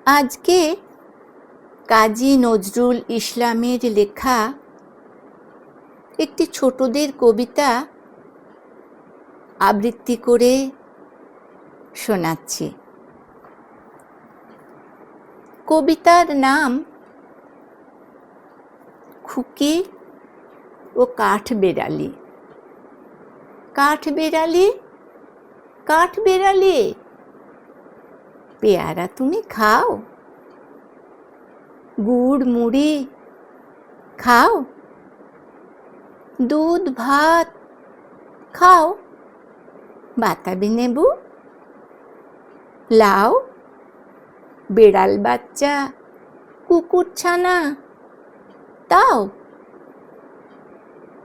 আজকে কাজী নজরুল ইসলামের লেখা একটি ছোটদের কবিতা আবৃত্তি করে শোনাচ্ছি। কবিতার নাম খুকি ও কাঠবেড়ালি। কাঠবেড়ালি, কাঠবেড়ালি, পেয়ারা তুমি খাও? গুড় মুড়ি খাও? দুধ ভাত খাও? বাতাবি লেবু, লাউ, বেড়াল বাচ্চা, কুকুর ছানা তাও?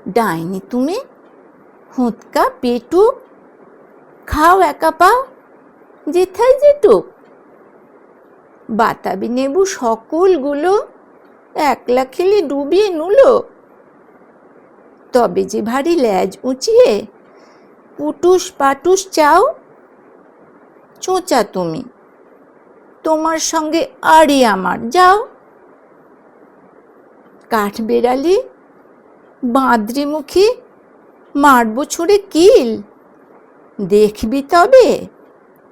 ডাইনি তুমি, হুঁতকা পেটুক, খাও একা পাও যেথায় যেটুক? বাতাবি লেবু সকলগুলো একলা খেলে ডুবিয়ে নুলো। তবে যে ভারী ল্যাজ উঁচিয়ে পুটুস পাটুস চাও? চোঁচা তুমি, তোমার সঙ্গে আড়ি আমার, যাও। কাঠবেড়ালি, বাঁদরি মুখী, মারব ছুঁড়ে কিল, দেখবি তবে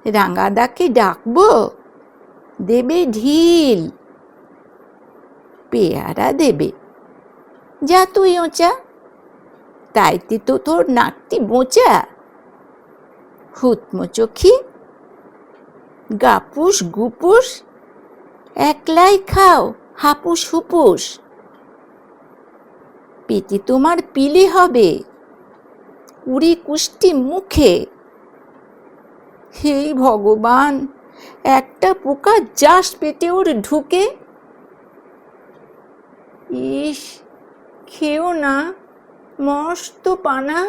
রাঙাদাকে ডাকবো, দেবে ঢিল। পেয়ারা দেবে, যা তুই ওচা, তাইতে তো তোর নাকটি বোঁচা। হুতমো চোখি, গাপুস গুপুস, একলাই খাও হাপুস হুপুস। পেটে তোমার পিলে হবে, কুড়ি কুষ্টি মুখে। হে ভগবান, একটা পোকা যাস পেটে ওর ঢুকে। ইস, খেও না, মস্ত পানা,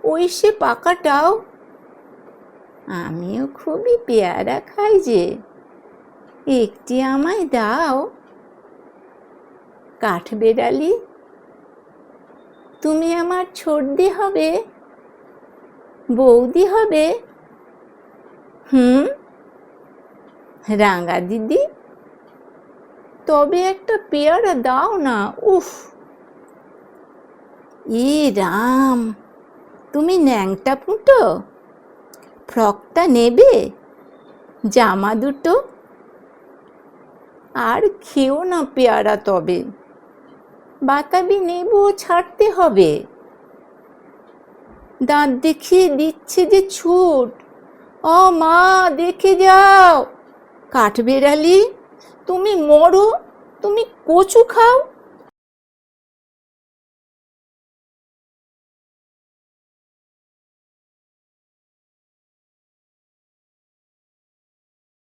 ওই সে পাকাটাও। আমিও খুবই পেয়ারা খাই যে, একটি আমায় দাও। কাঠবেড়ালি, তুমি আমার ছোটদি হবে, বৌদি হবে। রাঙা দিদি, তবে একটা পেয়ারা দাও না। উফ, এ রাম, তুমি ন্যাংটা ফুটো, ফ্রকটা নেবে, জামা দুটো? আর খেও না পেয়ারা তবে, বাতাবি লেবুও ছাড়তে হবে। দাঁত দেখিয়ে দিচ্ছে যে ছুট, ও মা দেখে যাও। কাঠবেড়ালি, তুমি মরো, তুমি কচু খাও।